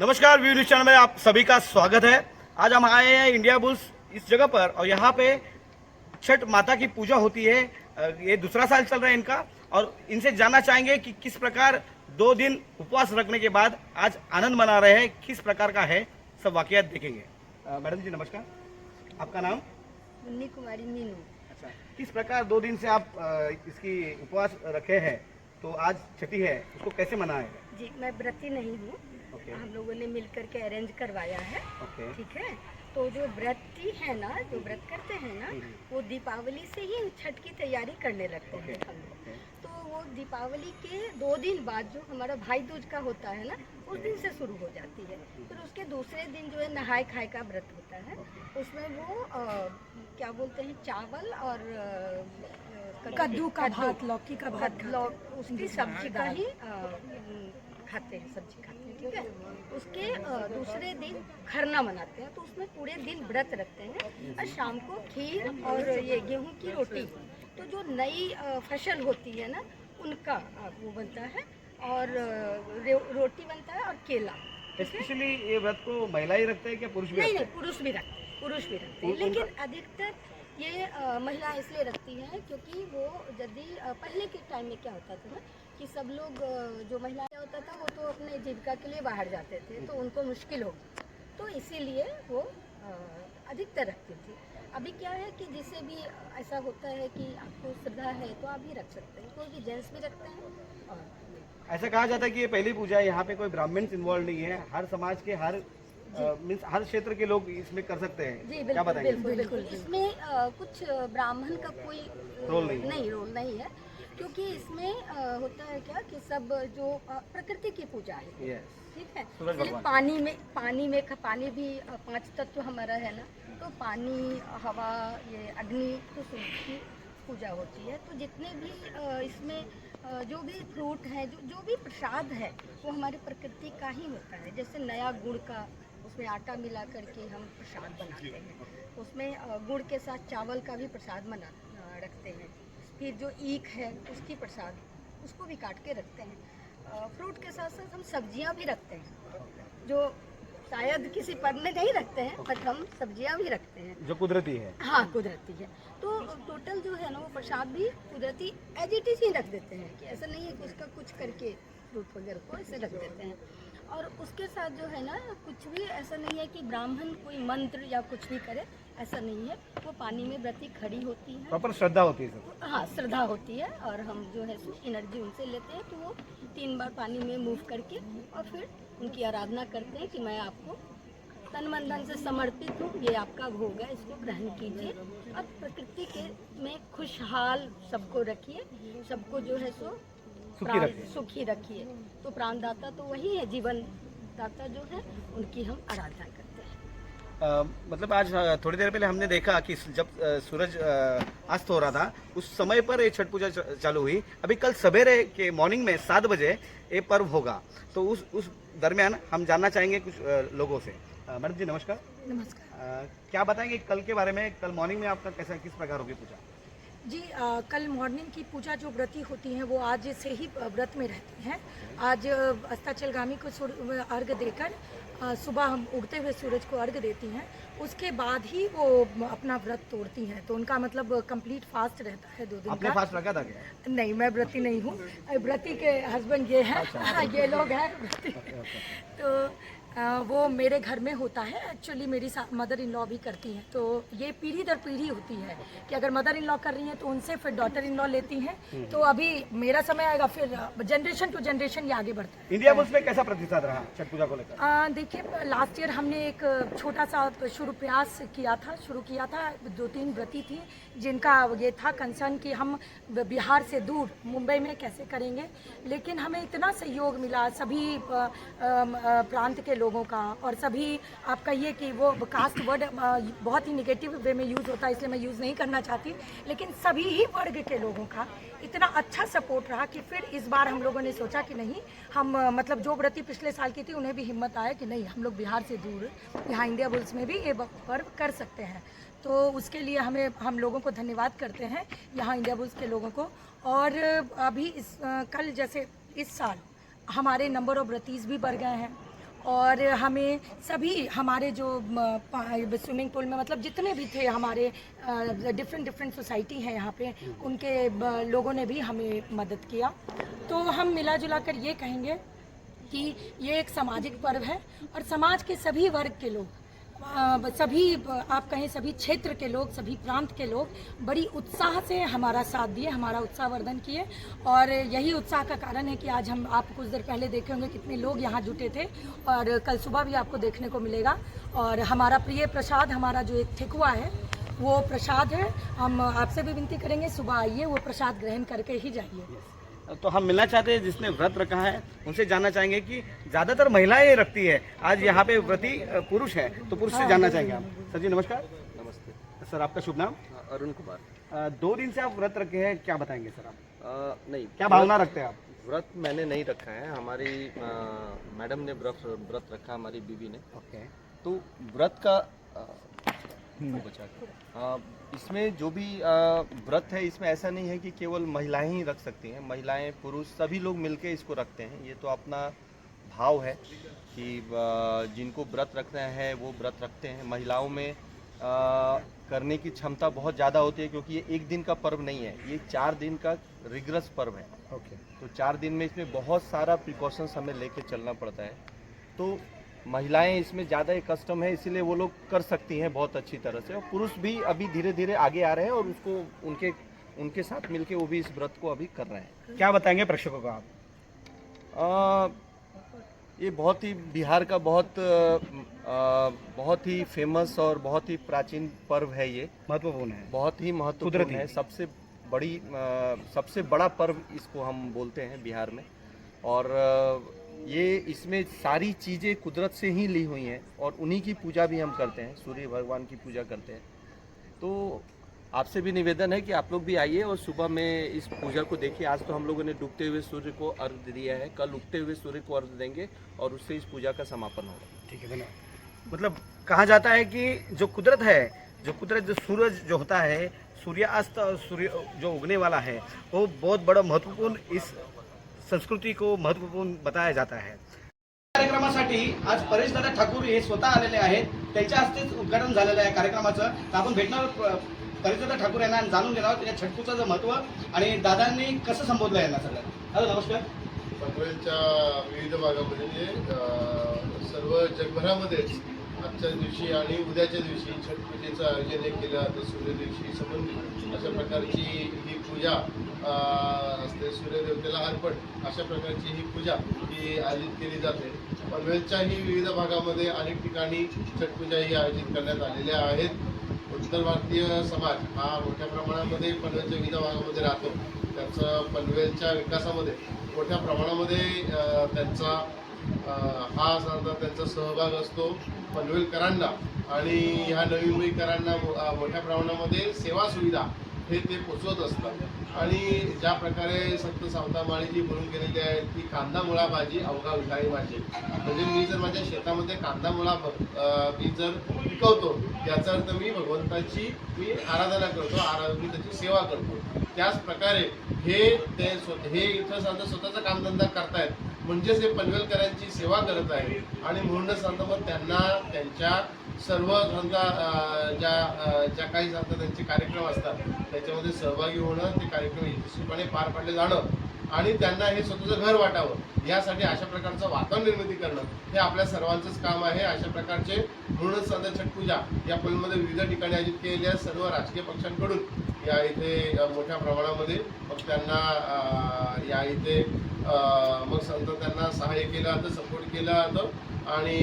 नमस्कार view news channel में आप सभी का स्वागत है। आज हम आए हैं इंडिया बुल्स इस जगह पर और यहाँ पे छठ माता की पूजा होती है। ये दूसरा साल चल रहा है इनका और इनसे जानना चाहेंगे कि किस प्रकार 2 दिन उपवास रखने के बाद आज आनंद मना रहे हैं, किस प्रकार का है, सब वाकयात देखेंगे। मैडम जी नमस्कार, आपका नाम? मुन्नी कुमारी मीनू। अच्छा, किस प्रकार 2 दिन से आप इसकी उपवास रखे हैं, तो आज छठी है, उसको कैसे मनाएंगे? जी मैं व्रती नहीं हूँ। हम लोगों ने मिलकर के अरेंज करवाया है। ठीक है, तो जो व्रती है ना, जो व्रत करते हैं ना, वो दीपावली से ही छठ की तैयारी करने लगते हैं हम लोग। तो वो दीपावली के 2 दिन बाद जो हमारा भाई दूज का होता है ना, उस दिन से शुरू हो जाती है। फिर उसके दूसरे दिन जो है नहाय खाए का व्रत होता है। उसमें वो क्या बोलते हैं, चावल और कद्दू का भात, लौकी का भात, उसकी सब्जी का ही खाते हैं, सब्जी खाते हैं। ठीक है, उसके दूसरे दिन खरना मनाते हैं, तो उसमें पूरे दिन व्रत रखते हैं और शाम को खीर और ये गेहूं की रोटी, तो जो नई फसल होती है ना, उनका वो बनता है और रोटी बनता है और केला। स्पेशली ये व्रत को महिला ही रखते हैं क्या पुरुष भी? नहीं, पुरुष भी रखते हैं, पुरुष भी रखते हैं, लेकिन अधिकतर ये महिला इसलिए रखती हैं क्योंकि वो यदि पहले के टाइम में क्या होता था ना कि सब लोग जो महिला होता था वो तो अपने जीविका के लिए बाहर जाते थे, तो उनको मुश्किल होगी, तो इसीलिए वो अधिकतर रखती थी। अभी क्या है कि जिसे भी ऐसा होता है कि आपको श्रद्धा है तो आप भी रख सकते हैं, कोई भी जेंट्स भी रखते हैं। और ऐसा कहा जाता है कि ये पहली पूजा है, यहाँ पे कोई ब्राह्मण इन्वॉल्व नहीं है, हर समाज के मीन्स हर क्षेत्र के लोग इसमें कर सकते हैं। जी क्या बताएंगे? बिल्कुल। इसमें कुछ ब्राह्मण का कोई रोल नहीं है, क्योंकि इसमें होता है क्या कि सब जो प्रकृति की पूजा है। ठीक है, इसलिए पानी भी 5 तत्व हमारा है ना, तो पानी, हवा, ये अग्नि, तो सूर्य की पूजा होती है। तो जितने भी इसमें जो भी फ्रूट है, जो भी प्रसाद है, वो हमारी प्रकृति का ही होता है। जैसे नया गुड़ का उसमें आटा मिला करके हम प्रसाद बनाते हैं, उसमें गुड़ के साथ चावल का भी प्रसाद रखते हैं। फिर जो ईख है उसकी प्रसाद, उसको भी काट के रखते हैं। फ्रूट के साथ साथ हम सब्जियां भी रखते हैं, जो शायद किसी पर्व में नहीं रखते हैं, बट हम सब्जियां भी रखते हैं जो कुदरती है। हाँ, कुदरती है। तो टोटल जो है ना, वो प्रसाद भी कुदरती एज इट इज ही रख देते हैं, कि ऐसा नहीं है कि उसका कुछ करके फ्रूट वगैरह को ऐसे रख देते हैं। और उसके साथ जो है ना, कुछ भी ऐसा नहीं है कि ब्राह्मण कोई मंत्र या कुछ भी करे, ऐसा नहीं है। वो पानी में व्रती खड़ी होती है, प्रॉपर श्रद्धा होती है सब। हाँ, श्रद्धा होती है, और हम जो है एनर्जी उनसे लेते हैं, तो वो 3 बार पानी में मूव करके और फिर उनकी आराधना करते हैं कि मैं आपको तन मन धन से समर्पित हूँ, ये आपका भोग है, इसको ग्रहण कीजिए और प्रकृति के में खुशहाल सबको रखिए, सबको जो है सो सुखी रखिए। तो प्राणदाता तो वही है, जीवन दाता जो है, उनकी हम आराधना करते हैं। मतलब आज थोड़ी देर पहले हमने देखा कि जब सूरज अस्त हो रहा था, उस समय पर ये छठ पूजा चालू हुई। अभी कल सवेरे के मॉर्निंग में 7 बजे ये पर्व होगा, तो उस दरमियान हम जानना चाहेंगे कुछ लोगों से। मैडम जी नमस्कार। नमस्कार क्या बताएंगे कल के बारे में? कल मॉर्निंग में आपका किस प्रकार होगी पूजा? जी, कल मॉर्निंग की पूजा जो व्रती होती हैं वो आज से ही व्रत में रहती हैं। आज अस्ताचलगामी को अर्घ देकर सुबह हम उगते हुए सूरज को अर्घ देती हैं, उसके बाद ही वो अपना व्रत तोड़ती हैं। तो उनका मतलब कंप्लीट फास्ट रहता है 2 दिन आपने का। फास्ट रखा था क्या? नहीं, मैं व्रती नहीं हूँ, व्रती के हस्बैंड ये हैं। हाँ, ये लोग हैं व्रती। तो वो मेरे घर में होता है। एक्चुअली मेरी मदर इन लॉ भी करती हैं, तो ये पीढ़ी दर पीढ़ी होती है कि अगर मदर इन लॉ कर रही हैं तो उनसे फिर डॉटर इन लॉ लेती हैं। तो अभी मेरा समय आएगा, फिर जनरेशन टू जनरेशन ये आगे बढ़ता है। इंडिया बुल्स में कैसा प्रतिसाद रहा छठ पूजा को लेकर? देखिए, लास्ट ईयर हमने एक छोटा सा शुरू किया था। 2-3 व्रती थी जिनका ये था कंसर्न कि हम बिहार से दूर मुंबई में कैसे करेंगे, लेकिन हमें इतना सहयोग मिला सभी प्रांत के लोगों का, और सभी आपका ये कि वो कास्ट वर्ड बहुत ही निगेटिव वे में यूज़ होता है, इसलिए मैं यूज़ नहीं करना चाहती, लेकिन सभी ही वर्ग के लोगों का इतना अच्छा सपोर्ट रहा कि फिर इस बार हम लोगों ने सोचा कि नहीं, हम मतलब जो व्रती पिछले साल की थी उन्हें भी हिम्मत आया कि नहीं, हम लोग बिहार से दूर यहाँ इंडिया बुल्स में भी ये पर्व कर सकते हैं। तो उसके लिए हम लोगों को धन्यवाद करते हैं, यहाँ इंडिया बुल्स के लोगों को। और अभी कल जैसे इस साल हमारे नंबर ऑफ व्रतीज़ भी बढ़ गए हैं, और हमें सभी हमारे जो स्विमिंग पूल में मतलब जितने भी थे हमारे डिफरेंट सोसाइटी हैं यहाँ पे, उनके लोगों ने भी हमें मदद किया। तो हम मिला जुला कर ये कहेंगे कि ये एक सामाजिक पर्व है और समाज के सभी वर्ग के लोग, सभी आप कहें सभी क्षेत्र के लोग, सभी प्रांत के लोग बड़ी उत्साह से हमारा साथ दिए, हमारा उत्साहवर्धन किए। और यही उत्साह का कारण है कि आज हम, आप कुछ देर पहले देखे होंगे कितने लोग यहाँ जुटे थे और कल सुबह भी आपको देखने को मिलेगा। और हमारा प्रिय प्रसाद, हमारा जो एक ठेकुआ है वो प्रसाद है। हम आपसे भी विनती करेंगे सुबह आइए, वो प्रसाद ग्रहण करके ही जाइए। तो हम मिलना चाहते हैं जिसने व्रत रखा है, उनसे जानना चाहेंगे कि ज़्यादातर महिलाएं रखती है, आज यहाँ पे व्रती पुरुष है, तो पुरुष से जानना चाहेंगे आप। सर जी नमस्कार। नमस्ते सर आपका शुभ नाम? अरुण कुमार। 2 दिन से आप व्रत रखे हैं, क्या बताएंगे सर आप? नहीं, क्या भावना रखते हैं आप? व्रत मैंने नहीं रखा है, हमारी मैडम ने व्रत रखा, हमारी बीवी ने। ओके। तो व्रत का इसमें जो भी व्रत है, इसमें ऐसा नहीं है कि केवल महिलाएं ही रख सकती हैं, महिलाएं पुरुष सभी लोग मिलके इसको रखते हैं। ये तो अपना भाव है कि जिनको व्रत रखना है वो व्रत रखते हैं। महिलाओं में करने की क्षमता बहुत ज़्यादा होती है, क्योंकि ये एक दिन का पर्व नहीं है, ये 4 दिन का रिग्रस पर्व है। ओके। तो 4 दिन में इसमें बहुत सारा प्रिकॉशंस हमें लेके चलना पड़ता है। तो महिलाएं इसमें ज़्यादा कस्टम है, इसीलिए वो लोग कर सकती हैं बहुत अच्छी तरह से, और पुरुष भी अभी धीरे धीरे आगे आ रहे हैं और उसको उनके साथ मिलके वो भी इस व्रत को अभी कर रहे हैं। क्या बताएंगे प्रेक्षकों को आप? ये बहुत ही बिहार का बहुत ही फेमस और बहुत ही प्राचीन पर्व है। ये महत्वपूर्ण है, बहुत ही महत्वपूर्ण कुदरती है, सबसे बड़ा पर्व इसको हम बोलते हैं बिहार में। और ये इसमें सारी चीज़ें कुदरत से ही ली हुई हैं और उन्हीं की पूजा भी हम करते हैं, सूर्य भगवान की पूजा करते हैं। तो आपसे भी निवेदन है कि आप लोग भी आइए और सुबह में इस पूजा को देखिए। आज तो हम लोगों ने डूबते हुए सूर्य को अर्घ दिया है, कल उगते हुए सूर्य को अर्घ देंगे और उससे इस पूजा का समापन होगा। ठीक है, धन्यवाद। मतलब कहा जाता है कि जो कुदरत है, जो सूरज जो होता है, सूर्यास्त और सूर्य जो उगने वाला है, वो बहुत बड़ा महत्वपूर्ण इस संस्कृती को महत्वपूर्ण बताया जाता है। कार्यक्रमासाठी आज परेशदादा ठाकूर हे स्वतः आलेले आहेत, त्यांच्या हस्तेच उद्घाटन झालेलं आहे कार्यक्रमाचं। तर आपण भेटणार परेशदादा ठाकूर यांना जाणून घेणार आहोत त्याच्या छटपूचं महत्व आणि दादांनी कसं संबोधलं यांना सगळ्यांना। हॅलो, नमस्कार। पनवेलच्या विविध भागामध्ये सर्व जगभरामध्येच आजच्या दिवशी आणि उद्याच्या दिवशी छठ पूजेचं आयोजन केलं जातं। सूर्यदिवशी संबंधित अशा प्रकारची ही पूजा असते, सूर्यदेवतेला अर्पण अशा प्रकारची ही पूजा ही आयोजित केली जाते। पनवेलच्याही विविध भागामध्ये अनेक ठिकाणी छठ पूजा ही आयोजित करण्यात आलेल्या आहेत। उत्तर भारतीय समाज हा मोठ्या प्रमाणामध्ये पनवेलच्या विविध भागामध्ये राहतो, त्याचं पनवेलच्या विकासामध्ये मोठ्या प्रमाणामध्ये त्यांचा त्यांचा सहभाग असतो। पनवेलकरांना आणि ह्या नवीन मुंबईकरांना मोठ्या प्रमाणामध्ये सेवा सुविधा हे ते पोचवत असतात। आणि ज्या प्रकारे संत सावतामाळी जी बोलून गेलेली आहे की कांदा मुळा भाजी अवघा विकाळी भाजी, म्हणजे मी जर माझ्या शेतामध्ये कांदा मुळा मी जर पिकवतो, याचा अर्थ मी भगवंताची आराधना करतो, मी त्याची सेवा करतो। त्याच प्रकारे हे इथं सांगता स्वतःचा कामधंदा करतायत, म्हणजेच हे पनवेलकरांची सेवा करत आहे। आणि म्हणूनच सांगता मग त्यांना त्यांच्या सर्व समजा ज्या काही सांगता त्यांचे कार्यक्रम असतात त्याच्यामध्ये सहभागी होणं, ते कार्यक्रम यशस्वीपणे पार पाडले जाणं आणि त्यांना हे स्वतःचं घर वाटावं यासाठी अशा प्रकारचं वातावरण निर्मिती करणं हे आपल्या सर्वांचंच काम आहे। अशा प्रकारचे म्हणूनच सांगता छठ पूजा या पनवेलमध्ये विविध ठिकाणी आयोजित केलेल्या सर्व राजकीय पक्षांकडून या इथे मोठ्या प्रमाणामध्ये मग त्यांना या इथे मग संत त्यांना सहाय्य केलं जातं, सपोर्ट केलं जातं। आणि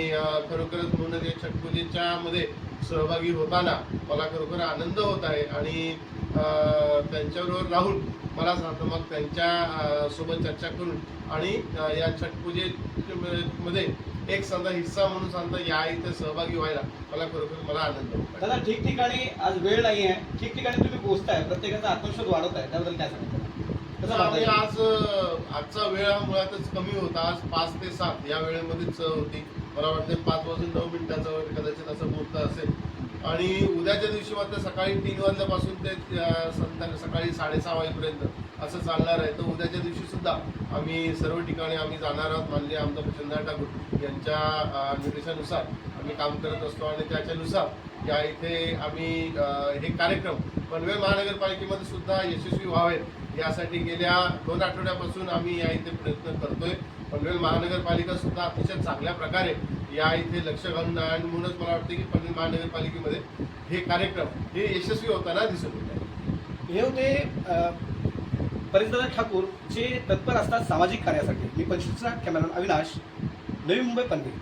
खरोखरच म्हणून या छठ पूजेच्या मध्ये सहभागी होताना मला खरोखर आनंद होत आहे। आणि त्यांच्याबरोबर राहून मला सांगतं मग त्यांच्या सोबत चर्चा करून आणि या छठ पूजेमध्ये एक सांगता हिस्सा म्हणून सांगता या इथे सहभागी व्हायला मला आनंद होतो। दादा, ठिकठिकाणी आज वेळ नाही आहे, ठिकठिकाणी तुम्ही पोहोचताय, प्रत्येकाचा आत्मविश्वास वाढवत आहे, त्याबद्दल काय सांगता? आम्ही आजचा वेळ हा मुळातच कमी होता, आज 5 ते 7 या वेळेमध्येच होती। मला वाटतं 5 वाजून 9 मिनिटाचा कदाचित असं मुहूर्त असेल, आणि उद्याच्या दिवशी मात्र सकाळी 3 वाजल्यापासून ते सकाळी 6:30 वाजेपर्यंत असं चालणार आहे. तर उद्याच्या दिवशी सुद्धा आम्ही सर्व ठिकाणी आम्ही जाणार आहोत. माननीय आमदार प्रचंड ठाकूर यांच्या निर्देशानुसार आम्ही काम करत असतो आणि त्याच्यानुसार या इथे आम्ही हे कार्यक्रम पनवेल महानगरपालिकेमध्ये सुद्धा यशस्वी व्हावेत यासाठी गेल्या 2 आठवड्यापासून आम्ही या इथे प्रयत्न करतोय. पनवेल महानगरपालिका सुद्धा अतिशय चांगल्या प्रकारे या इथे लक्ष घालून आहे आणि म्हणूनच मला वाटतं की पनवेल महानगरपालिकेमध्ये हे कार्यक्रम हे यशस्वी होताना दिसून येत आहे. हे होते परेशदादा ठाकूर जे तत्पर असतात सामाजिक कार्यासाठी. मी 25चा कॅमेरामॅन अविनाश, नवी मुंबई, पनवेल.